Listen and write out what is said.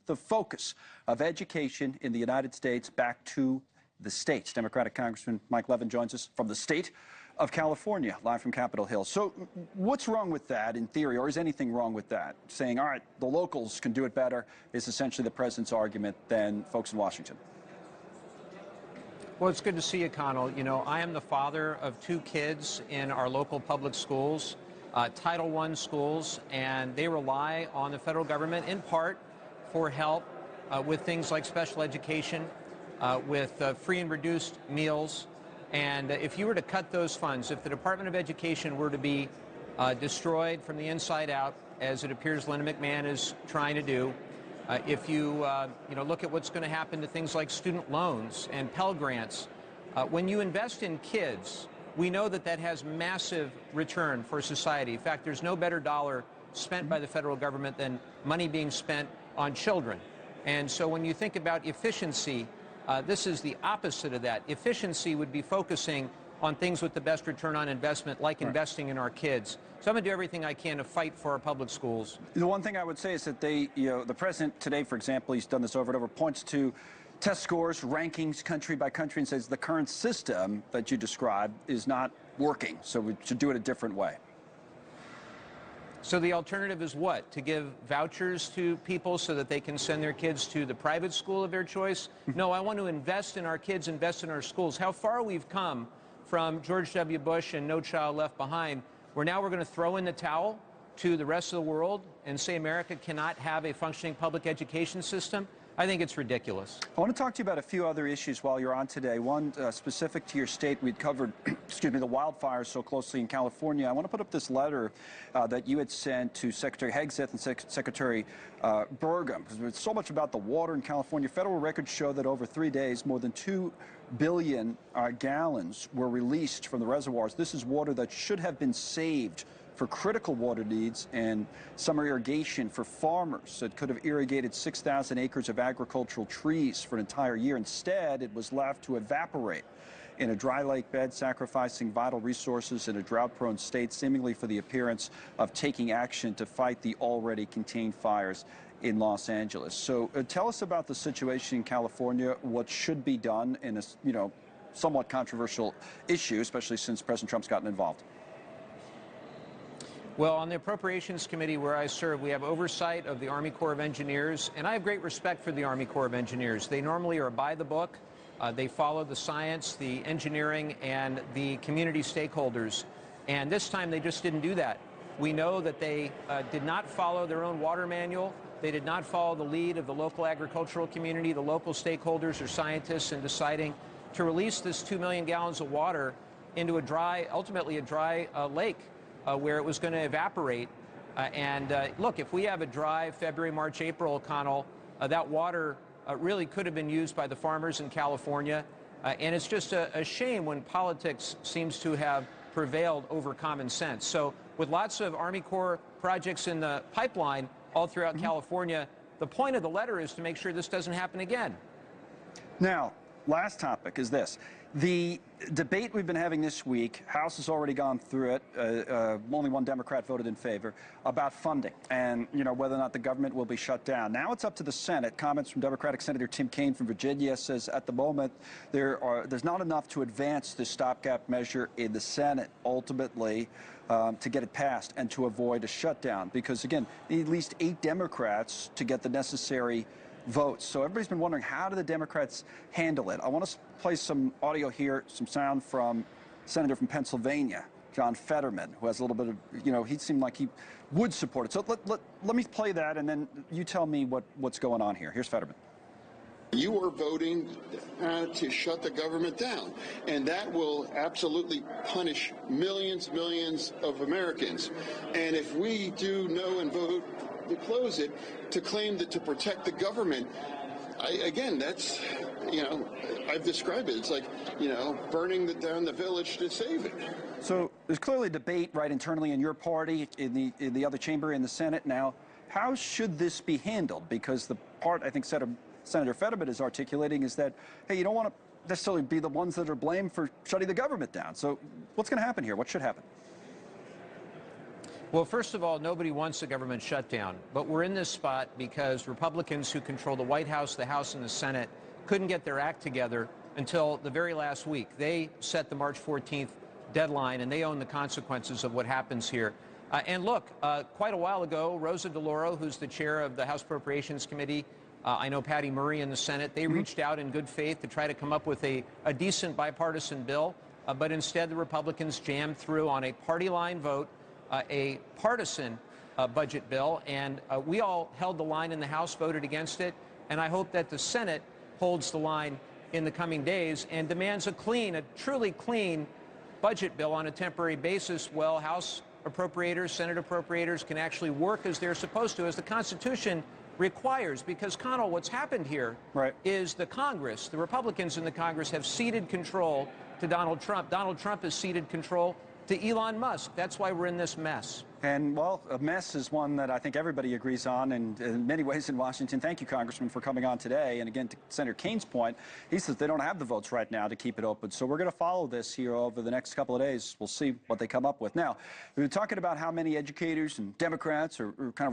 the focus of education in the United States back to the states. Democratic Congressman Mike Levin joins us from the state of California, live from Capitol Hill. So what's wrong with that in theory, or is anything wrong with that? Saying, all right, the locals can do it better is essentially the president's argument than folks in Washington. Well, it's good to see you, Connell. You know, I am the father of 2 kids in our local public schools, Title I schools, and they rely on the federal government in part for help with things like special education, with free and reduced meals. And if you were to cut those funds, if the Department of Education were to be destroyed from the inside out, as it appears Linda McMahon is trying to do, if you look at what's going to happen to things like student loans and Pell Grants, when you invest in kids, we know that that has massive return for society. In fact, there's no better dollar spent by the federal government than money being spent on children. And so when you think about efficiency, this is the opposite of that. Efficiency would be focusing on things with the best return on investment, like investing in our kids. So I'm going to do everything I can to fight for our public schools. The one thing I would say is that the president today, for example, he's done this over and over, points to test scores, rankings, country by country, and says the current system that you described is not working, so we should do it a different way. So the alternative is what? To give vouchers to people so that they can send their kids to the private school of their choice? No, I want to invest in our kids, invest in our schools. How far we've come from George W. Bush and No Child Left Behind, where now we're going to throw in the towel to the rest of the world and say America cannot have a functioning public education system? I think it's ridiculous. I want to talk to you about a few other issues while you're on today. One specific to your state. We'd covered, excuse me, the wildfires so closely in California. I want to put up this letter that you had sent to Secretary Hegseth and Secretary Burgum, because it's so much about the water in California. Federal records show that over 3 days, more than 2 billion gallons were released from the reservoirs. This is water that should have been saved for critical water needs and summer irrigation for farmers. It could have irrigated 6,000 acres of agricultural trees for an entire year. Instead, it was left to evaporate in a dry lake bed, sacrificing vital resources in a drought-prone state, seemingly for the appearance of taking action to fight the already contained fires in Los Angeles. So tell us about the situation in California, what should be done in a somewhat controversial issue, especially since President Trump's gotten involved. Well, on the Appropriations Committee where I serve, we have oversight of the Army Corps of Engineers, and I have great respect for the Army Corps of Engineers. They normally are by the book. They follow the science, the engineering, and the community stakeholders. And this time they just didn't do that. We know that they did not follow their own water manual. They did not follow the lead of the local agricultural community, the local stakeholders or scientists in deciding to release this 2 million gallons of water into ultimately a dry lake. Where it was going to evaporate. Look, if we have a dry February, March, April, Connell, that water really could have been used by the farmers in California. And it's just a shame when politics seems to have prevailed over common sense. So with lots of Army Corps projects in the pipeline all throughout California, the point of the letter is to make sure this doesn't happen again. Now, last topic is this. The debate we've been having this week, House has already gone through it, only one Democrat voted in favor, about funding and, whether or not the government will be shut down. Now it's up to the Senate. Comments from Democratic Senator Tim Kaine from Virginia says at the moment there's not enough to advance this stopgap measure in the Senate ultimately to get it passed and to avoid a shutdown because, again, you need at least 8 Democrats to get the necessary votes. So everybody's been wondering, how do the Democrats handle it? I want to play some audio here, some sound from Senator from Pennsylvania, John Fetterman, who has a little bit of, he seemed like he would support it. So let me play that, and then you tell me what's going on here. Here's Fetterman. You are voting to shut the government down, and that will absolutely punish millions of Americans. And if we do no and vote to close it, to claim that to protect the government, again, that's, I've described it. It's like, burning down the village to save it. So there's clearly debate right internally in your party, in the other chamber, in the Senate now. How should this be handled? Because the part I think Senator Fetterman is articulating is that, hey, you don't want to necessarily be the ones that are blamed for shutting the government down. So what's going to happen here? What should happen? Well, first of all, nobody wants a government shutdown, but we're in this spot because Republicans who control the White House, the House, and the Senate couldn't get their act together until the very last week. They set the March 14th deadline, and they own the consequences of what happens here. And look, quite a while ago, Rosa DeLauro, who's the chair of the House Appropriations Committee, I know Patty Murray in the Senate, they reached out in good faith to try to come up with a decent bipartisan bill, but instead the Republicans jammed through on a party line vote a partisan budget bill, and we all held the line in the House, voted against it, and I hope that the Senate holds the line in the coming days and demands a truly clean budget bill on a temporary basis. Well, House appropriators, Senate appropriators can actually work as they're supposed to, as the Constitution requires, because, Connell, what's happened here is the Congress, the Republicans in the Congress have ceded control to Donald Trump. Donald Trump has ceded control to Elon Musk. That's why we're in this mess. And, well, a mess is one that I think everybody agrees on, and in many ways in Washington. Thank you, Congressman, for coming on today. And again, to Senator Kane's point, he says they don't have the votes right now to keep it open. So we're going to follow this here over the next couple of days. We'll see what they come up with. Now, we were talking about how many educators and Democrats are kind of